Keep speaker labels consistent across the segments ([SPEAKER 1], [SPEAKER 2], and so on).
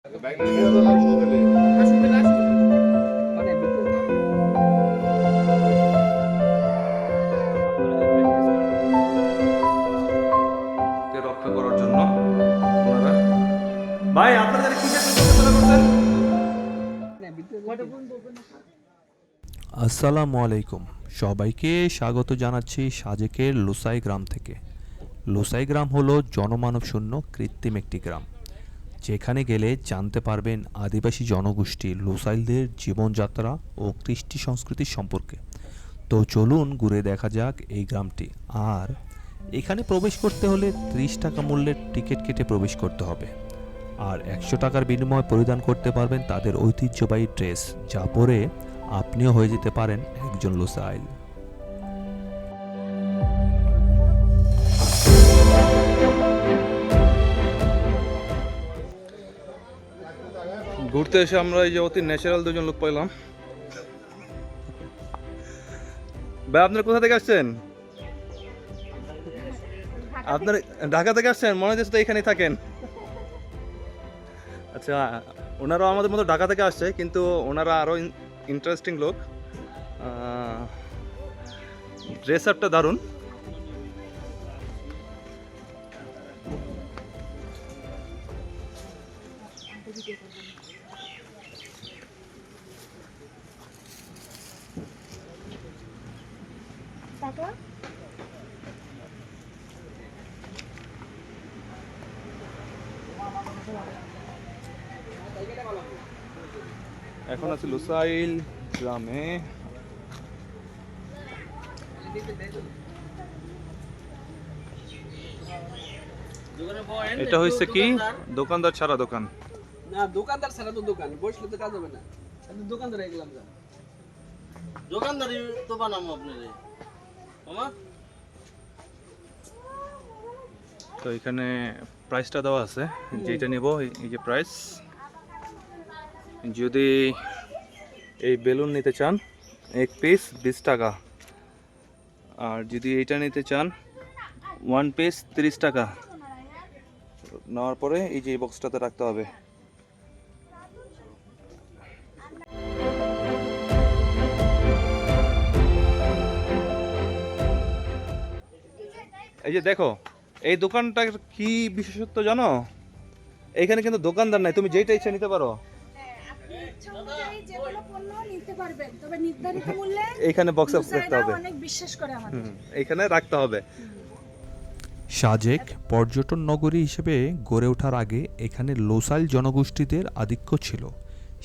[SPEAKER 1] রক্ষা করার জন্য ওনারা ভাই আপনাদের কি করছেন?
[SPEAKER 2] আসসালামু আলাইকুম, সবাইকে স্বাগত জানাচ্ছি সাজেকের লুসাই গ্রাম থেকে। লুসাই গ্রাম হলো জনমানব শূন্য কৃত্রিম একটি গ্রাম, যেখানে গেলে জানতে পারবেন আদিবাসী জনগোষ্ঠী লুসাইলদের জীবনযাত্রা ও কৃষ্টি সংস্কৃতির সম্পর্কে। তো চলুন ঘুরে দেখা যাক এই গ্রামটি। আর এখানে প্রবেশ করতে হলে 30 টাকা মূল্যের টিকিট কেটে প্রবেশ করতে হবে। আর 100 টাকার বিনিময়ে পরিধান করতে পারবেন তাদের ঐতিহ্যবাহী ড্রেস, যা পরে আপনিও হয়ে যেতে পারেন একজন লুসাইল।
[SPEAKER 1] ঘুরতে এসে আমরা এই যে অতি ন্যাচারাল দুজন লোক পাইলাম। ভাই আপনারা কোথা থেকে আসছেন? আপনার ঢাকা থেকে আসছেন? মনে হচ্ছে তো এখানেই থাকেন। আচ্ছা, ওনারাও আমাদের মতো ঢাকা থেকে আসছে, কিন্তু ওনারা আরো ইন্টারেস্টিং লোক। ড্রেস আপটা দারুণ। এখন আছে লুসাইল গ্রামে। এটা হচ্ছে কি দোকানদার ছাড়া দোকান?
[SPEAKER 3] না, দোকানদার ছাড়া তো দোকান, বসলে তো কাজ হবে না। দোকানদার এগুলাম যা দোকানদারি তো বানাবো আপনারে মামা।
[SPEAKER 1] তো এখানে প্রাইসটা দেওয়া আছে, যেটা নেব এই যে প্রাইস। যদি এই বেলুন নিতে চান 1 পিস 20 টাকা, আর যদি এইটা নিতে চান 1 পিস 30 টাকা। নেওয়ার পরে এই যে এই বক্সটাতে রাখতে হবে। এই যে দেখো, এই দোকানটার কি বিশেষত্ব জানো? এইখানে কিন্তু দোকানদার নাই, তুমি যেইটা ইচ্ছা নিতে পারো। এইখানে বক্স রাখতে হবে, এইখানে রাখতে হবে।
[SPEAKER 2] সাজেক পর্যটন নগরী হিসেবে গড়ে ওঠার আগে এখানে লোসাইল জনগোষ্ঠীদের আধিক্য ছিল।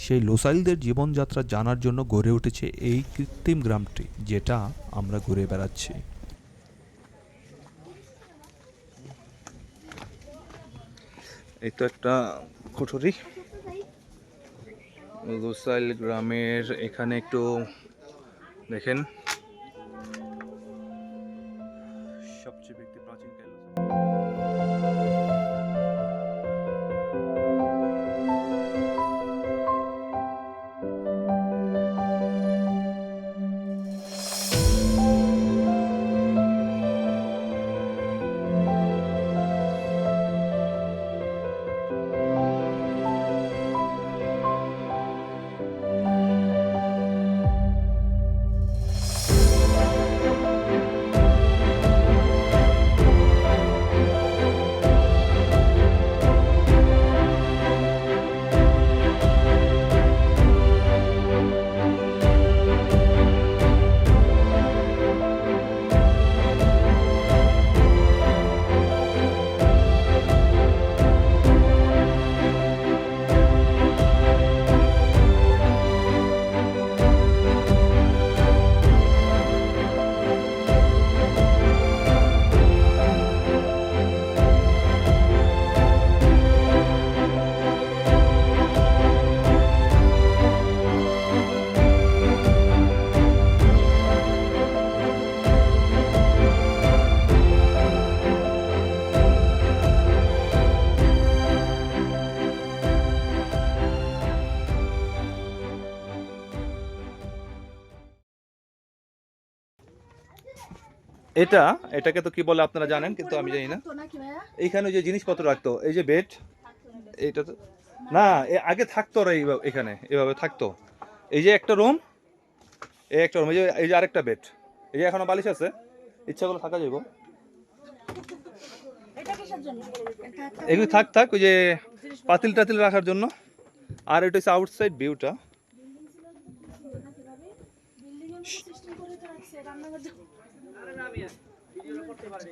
[SPEAKER 2] সেই লোসাইলদের জীবনযাত্রা জানার জন্য গড়ে উঠেছে এই কৃত্রিম গ্রামটি, যেটা আমরা ঘুরে বেড়াচ্ছি।
[SPEAKER 1] এই তো একটা কুঠুরি লোসাইল গ্রামের। এখানে একটু দেখেন, সবচেয়ে ব্যক্তি প্রাচীন এটাকে তো কি বলে আপনারা জানেন, কিন্তু আমি জানি না। এইখানে যে জিনিসপত্র রাখতো, এই যে বেড, এইটা তো না আগে থাকতো ওরা এখানে এভাবে থাকতো। এই যে একটা রুম, এই একটা রুম, এই যে আরেকটা বেড, এই যে এখনো বালিশ আছে, ইচ্ছা করলে থাকা যাইব। এগুলি থাক থাক, ওই যে পাতিল টাতিল রাখার জন্য। আর এটা হচ্ছে আউটসাইড ভিউটা।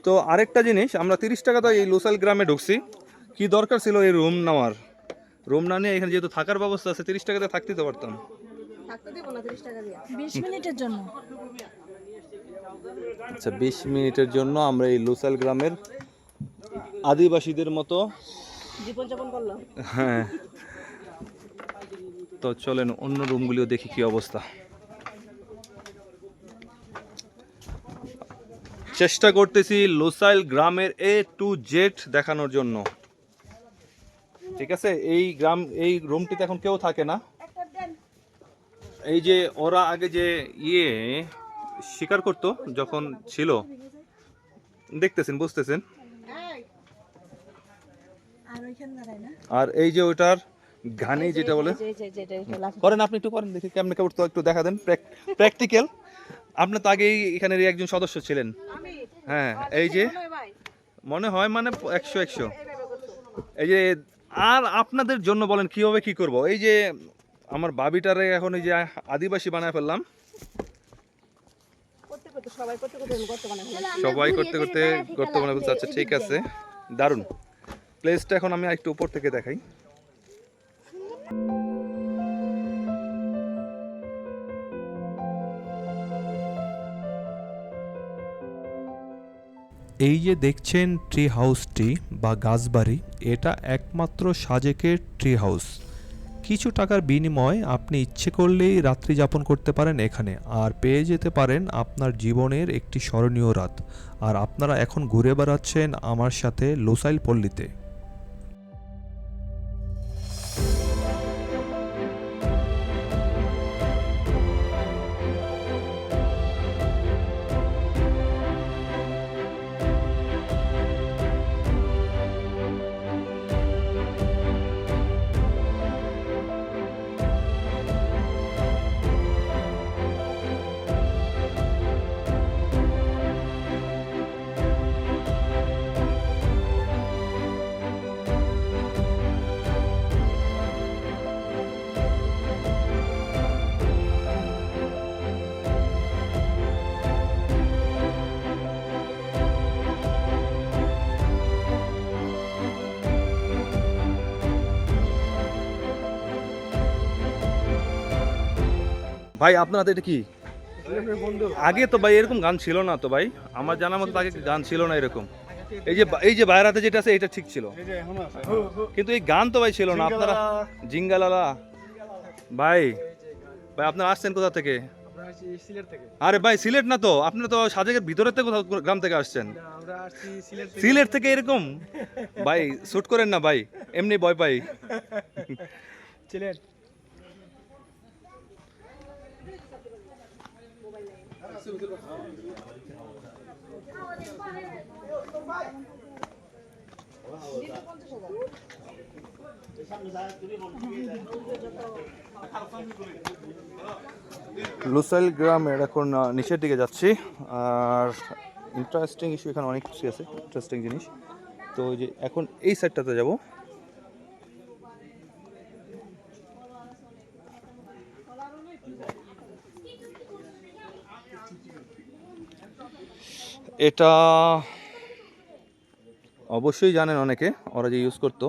[SPEAKER 1] তো আরেকটা জিনিস, আমরা 30 টাকা তো এই লোসাইল গ্রামে ঢুকছি, কি দরকার ছিল এই রুম নেওয়ার? রুম না নিয়ে এখানে যেহেতু থাকার ব্যবস্থা আছে, 30 টাকাতে থাকতে তো পারতাম।
[SPEAKER 4] 20 মিনিটের জন্য।
[SPEAKER 1] আচ্ছা, 20 মিনিটের জন্য আমরা এই লোসাইল গ্রামের আদিবাসীদের মতো
[SPEAKER 3] জীবনযাপন করলাম।
[SPEAKER 1] হ্যাঁ। তো চলেন অন্য রুমগুলিও দেখি কি অবস্থা। চেষ্টা করতেছি লোসাইল গ্রামের A to Z দেখানোর জন্য, ঠিক আছে? এই রুমটিতে এখন কেউ থাকে না। এই যে ওরা আগে যে শিকার করতো যখন ছিল, দেখতেছেন, বুঝতেছেন। আর এই যে ওটার ঘানি যেটা বলে, করেন আপনি একটু করেন দেখি কেমনে কেমন, তো একটু দেখা দেন প্র্যাকটিক্যাল। আপনি তো আগেই এখানের একজন সদস্য ছিলেন। হ্যাঁ, এই যে মনে হয় মানে 100 এই যে। আর আপনাদের জন্য বলেন কিভাবে কি করব। এই যে আমার বাবিটারে এখন এই যে আদিবাসী বানায় ফেললাম, সবাই করতে করতে গর্ত বানায় ফেলছে। আচ্ছা ঠিক আছে, দারুণ প্লেসটা। এখন আমি একটু উপর থেকে দেখাই।
[SPEAKER 2] এই যে দেখছেন ট্রি হাউসটি বা গাছবাড়ি, এটা একমাত্র সাজেকের ট্রি হাউস। কিছু টাকার বিনিময়ে আপনি ইচ্ছে করলেই রাত্রি যাপন করতে পারেন এখানে, আর পেয়ে যেতে পারেন আপনার জীবনের একটি স্মরণীয় রাত। আর আপনারা এখন ঘুরে বেড়াচ্ছেন আমার সাথে লোসাইল পল্লীতে।
[SPEAKER 1] ভাই আপনার হাতে এটা কি? আগে তো ভাই এরকম গান ছিল না তো ভাই, আমার জানার মতো আগে গান ছিল না এরকম। এই যে বাইরের হাতে যেটা আছে এটা ঠিক ছিল, কিন্তু এই গান তো ভাই ছিল না। আপনারা জিঙ্গালালা ভাই, ভাই আপনারা আসছেন কোথা থেকে? আরে ভাই সিলেট না তো, আপনারা তো সাজেকের ভিতরের থেকে কোথাও গ্রাম থেকে আসছেন। সিলেট থেকে এরকম ভাই শুট করেন না ভাই, এমনি ভয় পাই।
[SPEAKER 3] সিলেট
[SPEAKER 1] লোসাইল গ্রামের এখন নিচের দিকে যাচ্ছি। আর ইন্টারেস্টিং ইস্যু এখানে অনেক কিছু আছে, ইন্টারেস্টিং জিনিস। তো ওই যে এখন এই সাইডটাতে যাব। এটা অবশ্যই জানেন অনেকে, ওরা যে ইউজ করতো।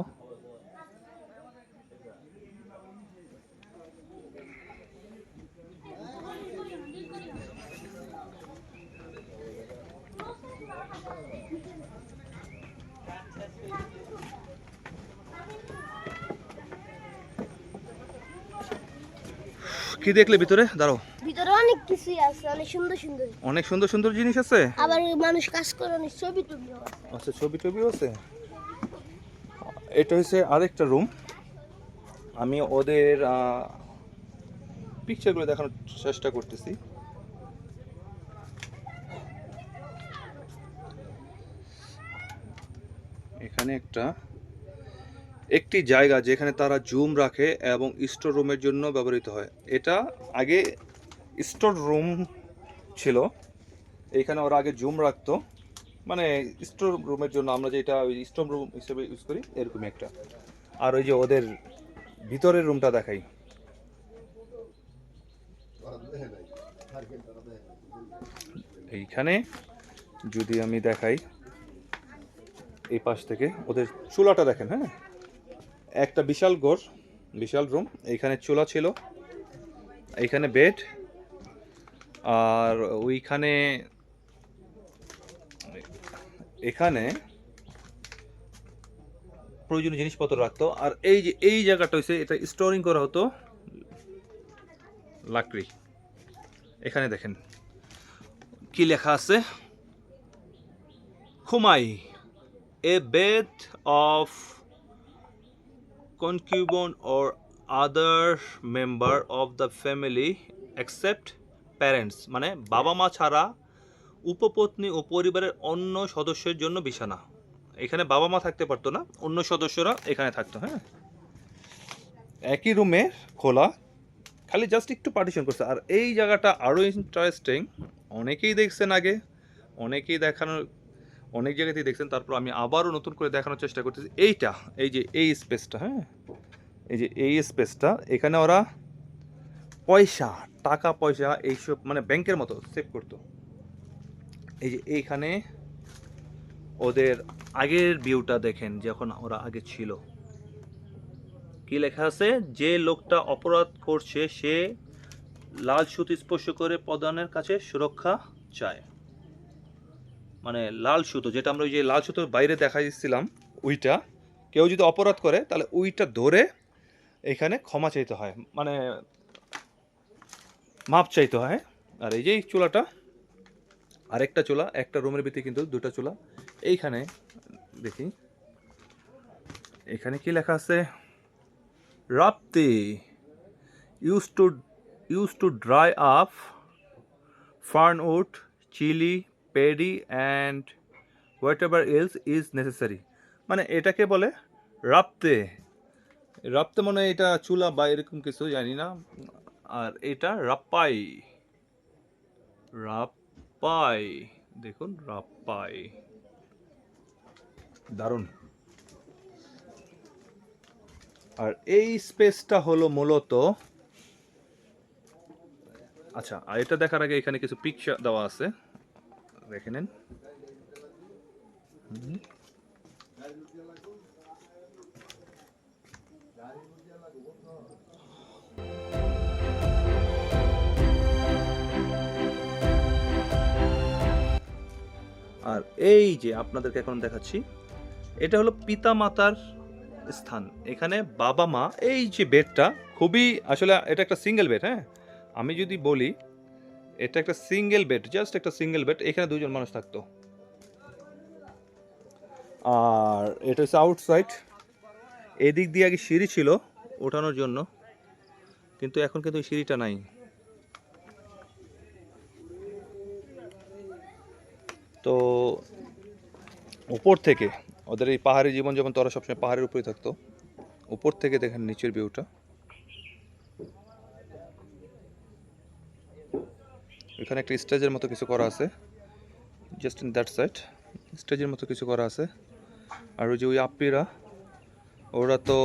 [SPEAKER 1] কি দেখলে ভিতরে? দাঁড়াও,
[SPEAKER 5] ভিতরে অনেক কিছুই আছে, অনেক সুন্দর সুন্দর,
[SPEAKER 1] অনেক সুন্দর সুন্দর জিনিস আছে।
[SPEAKER 5] আবার মানুষ কাজ করে, অনেক ছবি টবিও আছে।
[SPEAKER 1] আচ্ছা, ছবি টবিও আছে। এটা হচ্ছে আরেকটা রুম। আমি ওদের পিকচারগুলো দেখানোর চেষ্টা করতেছি। এখানে একটা একটি জায়গা যেখানে তারা জুম রাখে এবং স্টোর রুমের জন্য ব্যবহৃত হয়। এটা আগে স্টোর রুম ছিল, এইখানে ওরা আগে জুম রাখতো, মানে স্টোর রুমের জন্য আমরা যেটা ওই স্টোর রুম হিসেবে ইউজ করি এরকমই একটা। আর ওই যে ওদের ভিতরের রুমটা দেখাই, এইখানে যদি আমি দেখাই এই পাশ থেকে ওদের চুলাটা দেখেন। হ্যাঁ, একটা বিশাল ঘর, বিশাল রুম, এইখানে চুলা ছিল, এইখানে বেড, আর ওইখানে এখানে প্রয়োজনীয় জিনিসপত্র রাখতো। আর এই যে এই জায়গাটা হচ্ছে এটা স্টোরিং করা হতো লাকড়ি। এখানে দেখেন কি লেখা আছে, হুমাই a bed of concubine or other member of the family except parents, মানে বাবা মা ছাড়া উপপত্নী ও পরিবারের অন্য সদস্যের জন্য বিছানা। এখানে বাবা মা থাকতে পারতো না, অন্য সদস্যরা এখানে থাকতো। হ্যাঁ, একই রুমে খোলা, খালি জাস্ট একটু পার্টিশন করছে। আর এই জায়গাটা আরও ইন্টারেস্টিং, অনেকেই দেখছেন আগে, অনেকেই দেখানোর অনেক জায়গাতেই দেখছেন, তারপর আমি আবারও নতুন করে দেখানোর চেষ্টা করতেছি। এইটা, এই যে এই স্পেসটা, হ্যাঁ, এই যে এই স্পেসটা, এখানে ওরা পয়সা, টাকা পয়সা এইসব মানে ব্যাংকের মতো সেভ করতো। এই যে এইখানে ওদের আগের ভিউটা দেখেন, যখন ওরা আগে ছিল, কি লেখা আছে, যে লোকটা অপরাধ করছে সে লাল সুতো স্পর্শ করে প্রধানের কাছে সুরক্ষা চায়। মানে লাল সুতো, যেটা আমরা ওই যে লাল সুতোর বাইরে দেখা দিচ্ছিলাম, ওইটা কেউ যদি অপরাধ করে তাহলে ওইটা ধরে এখানে ক্ষমা চাইতে হয়, মানে মাপ চাইতে হয়। আর এই যে এই চুলাটা, আরেকটা চুলা, একটা রুমের ভিতরে কিন্তু দুটো চুলা। এইখানে দেখি, এখানে কি লেখা আছে, Rapti used to dry up fernwood, chili, paddy and whatever else is necessary, মানে এটাকে বলে রাপ্তে। রাপ্তে মানে এটা চুলা বা এরকম কিছু জানি না। আর এটা রাপ্পাই, রাপ্পাই, দেখুন রাপ্পাই, দারুণ। আর এই স্পেসটা হলো মূলত, আচ্ছা, আর এটা দেখার আগে এখানে কিছু পিকচার দেওয়া আছে, দেখে নেন। আর এই যে আপনাদেরকে এখন দেখাচ্ছি, এটা হলো পিতা মাতার স্থান। এখানে বাবা মা, এই যে বেডটা খুবই, আসলে এটা একটা সিঙ্গেল বেড। হ্যাঁ, আমি যদি বলি এটা একটা সিঙ্গেল বেড, জাস্ট একটা সিঙ্গেল বেড, এখানে দুজন মানুষ থাকতো। আর এটা হচ্ছে আউটসাইড, এদিক দিয়ে আগে সিঁড়ি ছিল ওঠানোর জন্য, কিন্তু এখন কিন্তু ওই সিঁড়িটা নাই। তো উপর থেকে ওদের এই পাহাড়ি জীবন, যেমন তারা সবসময় পাহাড়ের উপরে থাকতো, উপর থেকে দেখেন নিচের ভিউটা। এখানে একটা স্টেজের মতো কিছু করা আছে, জাস্ট ইন দ্যাট সাইড স্টেজের মতো কিছু করা আছে। আর ওই যে ওই আপ্পিরা, ওরা তো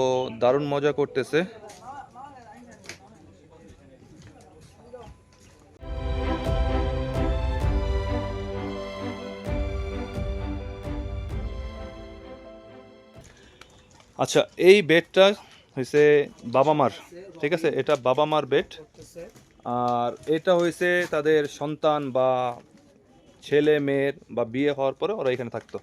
[SPEAKER 1] দারুণ মজা করতেছে। আচ্ছা, এই বেডটা হয়েছে বাবা মার, ঠিক আছে, এটা বাবা মার বেড। আর এটা হয়েছে তাদের সন্তান বা ছেলে মেয়ের বা বিয়ে হওয়ার পরে ওরা এখানে থাকতো।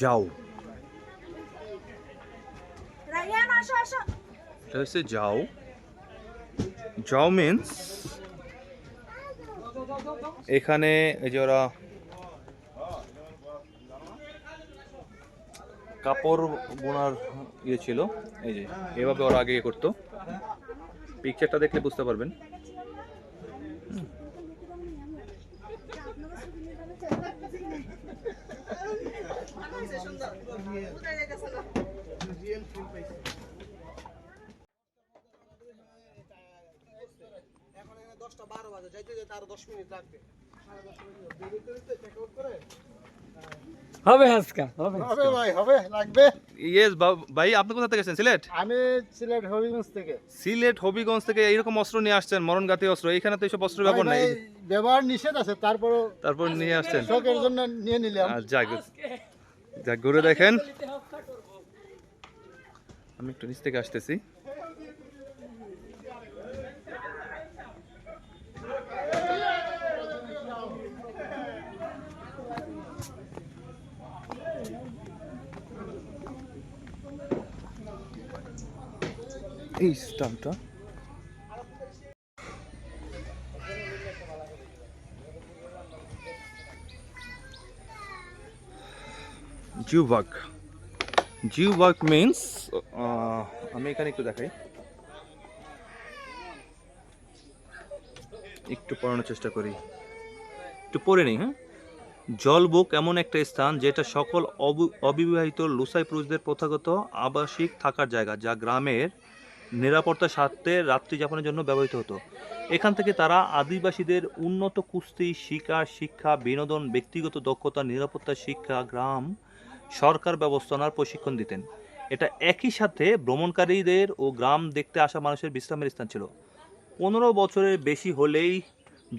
[SPEAKER 1] যাও, এটা হচ্ছে যাও। যাও মিন্স এখানে এই যে ওরা কাপড় বোনার ইয়ে ছিল, এই যে এভাবে ওরা আগে ইয়ে করতো। পিকচারটা দেখলে বুঝতে পারবেন।
[SPEAKER 3] হবে আজকে হবে
[SPEAKER 4] হবে ভাই, হবে, লাগবে।
[SPEAKER 1] ইয়েস ভাই, আপনি কোথা থেকে এসেছেন? সিলেট?
[SPEAKER 4] আমি সিলেট হবিগঞ্জ থেকে।
[SPEAKER 1] সিলেট হবিগঞ্জ থেকে এইরকম অস্ত্র নিয়ে আসছেন, মরণঘাতী অস্ত্র। এইখানে তো এইসব অস্ত্র ব্যবহার
[SPEAKER 4] ভাই,
[SPEAKER 1] নাই,
[SPEAKER 4] ব্যবহার নিষেধ আছে, তারপরও
[SPEAKER 1] তারপর নিয়ে আসছেন।
[SPEAKER 4] শখের জন্য নিয়ে নিলাম।
[SPEAKER 1] আর যাক যাক, ঘুরে দেখেন। আমি একটু নিচ থেকে আসতেছি। এই স্টাম্পটা জিউবাক। জিউবাক মিন্স, আমি এখানে একটু দেখাই, একটু পড়ানোর চেষ্টা করি, একটু পড়ে নিই। হ্যাঁ, জলবুক এমন একটা স্থান যেটা সকল অবিবাহিত লুসাই পুরুষদের প্রথাগত আবাসিক থাকার জায়গা, যা গ্রামের নিরাপত্তার স্বার্থে রাত্রি যাপনের জন্য ব্যবহৃত হতো। এখান থেকে তারা আদিবাসীদের উন্নত কুস্তি, শিকার, শিক্ষা, বিনোদন, ব্যক্তিগত দক্ষতা, নিরাপত্তা শিক্ষা, গ্রাম সরকার ব্যবস্থাপনার প্রশিক্ষণ দিতেন। এটা একই সাথে ভ্রমণকারীদের ও গ্রাম দেখতে আসা মানুষের বিশ্রামের স্থান ছিল। 15 বছরের বেশি হলেই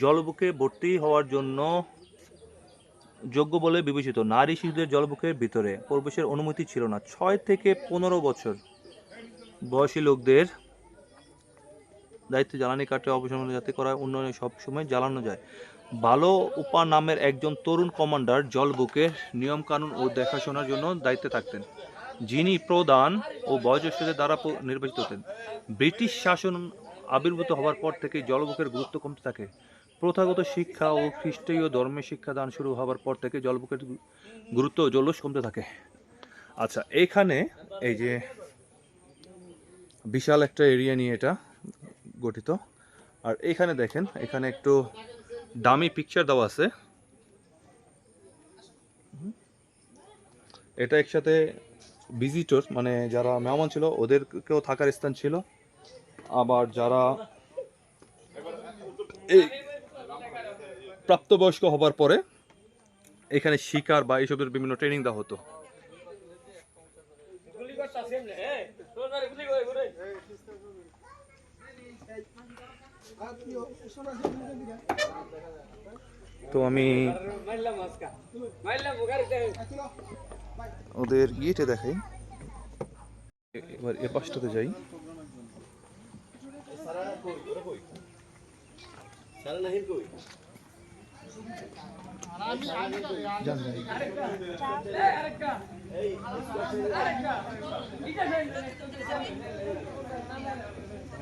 [SPEAKER 1] জলবুকে ভর্তি হওয়ার জন্য যোগ্য বলে বিবেচিত। নারী শিশুদের জলবুকের ভিতরে প্রবেশের অনুমতি ছিল না। 6 থেকে 15 বছর বয়সী লোকদের দায়িত্বে জ্বালানি কাঠে অপসারণ যাতে করা উন্নয়নে সবসময় জ্বালানো যায়। ভালো উপা নামের একজন তরুণ কমান্ডার জলবুকের নিয়মকানুন ও দেখাশোনার জন্য দায়িত্বে থাকতেন, যিনি প্রধান ও বয়োজ্যেষ্ঠদের দ্বারা নির্বাচিত হতেন। ব্রিটিশ শাসন আবির্ভূত হওয়ার পর থেকে জলবুকের গুরুত্ব কমতে থাকে। প্রথাগত শিক্ষা ও খ্রিস্টীয় ধর্মের শিক্ষাদান শুরু হওয়ার পর থেকে জলবুকের গুরুত্ব ও জল্লোষ কমতে থাকে। আচ্ছা, এইখানে এই যে বিশাল একটা এরিয়া নিয়ে এটা গঠিত। আর এখানে দেখেন, এখানে একটু দামি পিকচার দেওয়া আছে। এটা একসাথে ভিজিটর, মানে যারা মেহমান ছিল ওদেরকেও থাকার স্থান ছিল। আবার যারা এই প্রাপ্তবয়স্ক হবার পরে এখানে শিকার বা এইসবের বিভিন্ন ট্রেনিং দেওয়া হতো। তো আমি ওদের ইয়েতে দেখাই, এবার এ পাশটাতে যাই।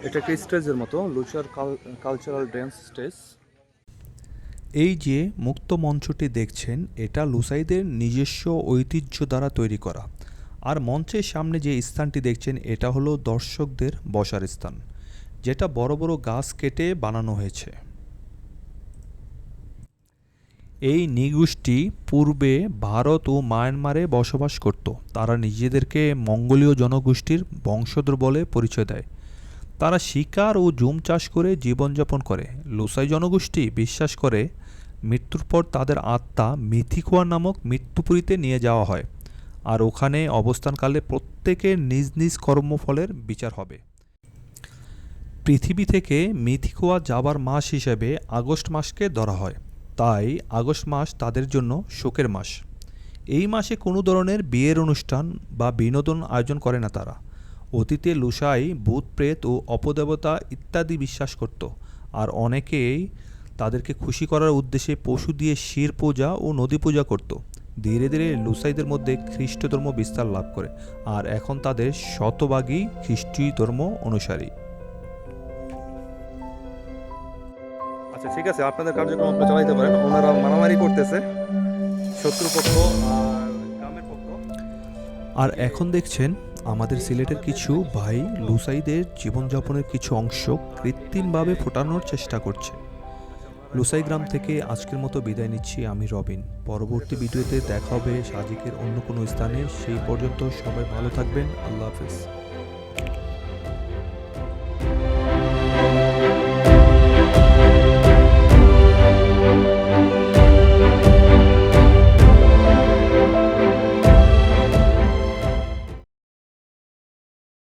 [SPEAKER 1] এটা একটা স্টেজের মতো, লুসার কালচারাল ড্যান্স স্টেজ।
[SPEAKER 2] এই যে মুক্ত মঞ্চটি দেখছেন, এটা লুসাইদের নিজস্ব ঐতিহ্য দ্বারা তৈরি করা। আর মঞ্চের সামনে যে স্থানটি দেখছেন, এটা হলো দর্শকদের বসার স্থান, যেটা বড় বড় গাছ কেটে বানানো হয়েছে। এই নৃগোষ্ঠী পূর্বে ভারত ও মায়ানমারে বসবাস করত। তারা নিজেদেরকে মঙ্গোলীয় জনগোষ্ঠীর বংশধর বলে পরিচয় দেয়। তারা শিকার ও জুম চাষ করে জীবনযাপন করে। লুসাই জনগোষ্ঠী বিশ্বাস করে মৃত্যুর পর তাদের আত্মা মিথিকোয়া নামক মৃত্যুপুরীতে নিয়ে যাওয়া হয়, আর ওখানে অবস্থানকালে প্রত্যেকের নিজ নিজ কর্মফলের বিচার হবে। পৃথিবী থেকে মিথিকোয়া যাবার মাস হিসেবে আগস্ট মাসকে ধরা হয়, তাই আগস্ট মাস তাদের জন্য শোকের মাস। এই মাসে কোনো ধরনের বিয়ের অনুষ্ঠান বা বিনোদন আয়োজন করে না তারা। অতীতে লুসাই ভূত, প্রেত ও অপদেবতা ইত্যাদি বিশ্বাস করত, আর অনেকেই তাদেরকে খুশি করার উদ্দেশ্যে পশু দিয়ে শির পূজা ও নদী পূজা করত। ধীরে ধীরে লুসাইদের মধ্যে খ্রিস্ট ধর্ম বিস্তার লাভ করে, আর এখন তাদের শতভাগই খ্রিস্টীয় ধর্ম অনুসারী।
[SPEAKER 1] আচ্ছা, ঠিক আছে, আপনাদের কার্যক্রম আপনারা চালাইতে পারেন। ওনারা মারামারি করতেছে, শত্রুপক্ষ আর গ্রামের পক্ষ।
[SPEAKER 2] আর এখন দেখছেন আমাদের সিলেটের কিছু ভাই লুসাইদের জীবনযাপনের কিছু অংশ কৃত্রিমভাবে ফোটানোর চেষ্টা করছে। লুসাই গ্রাম থেকে আজকের মতো বিদায় নিচ্ছি আমি রবিন। পরবর্তী ভিডিওতে দেখা হবে সাজেকের অন্য কোনো স্থানে। সেই পর্যন্ত সবাই ভালো থাকবেন। আল্লাহ হাফেজ।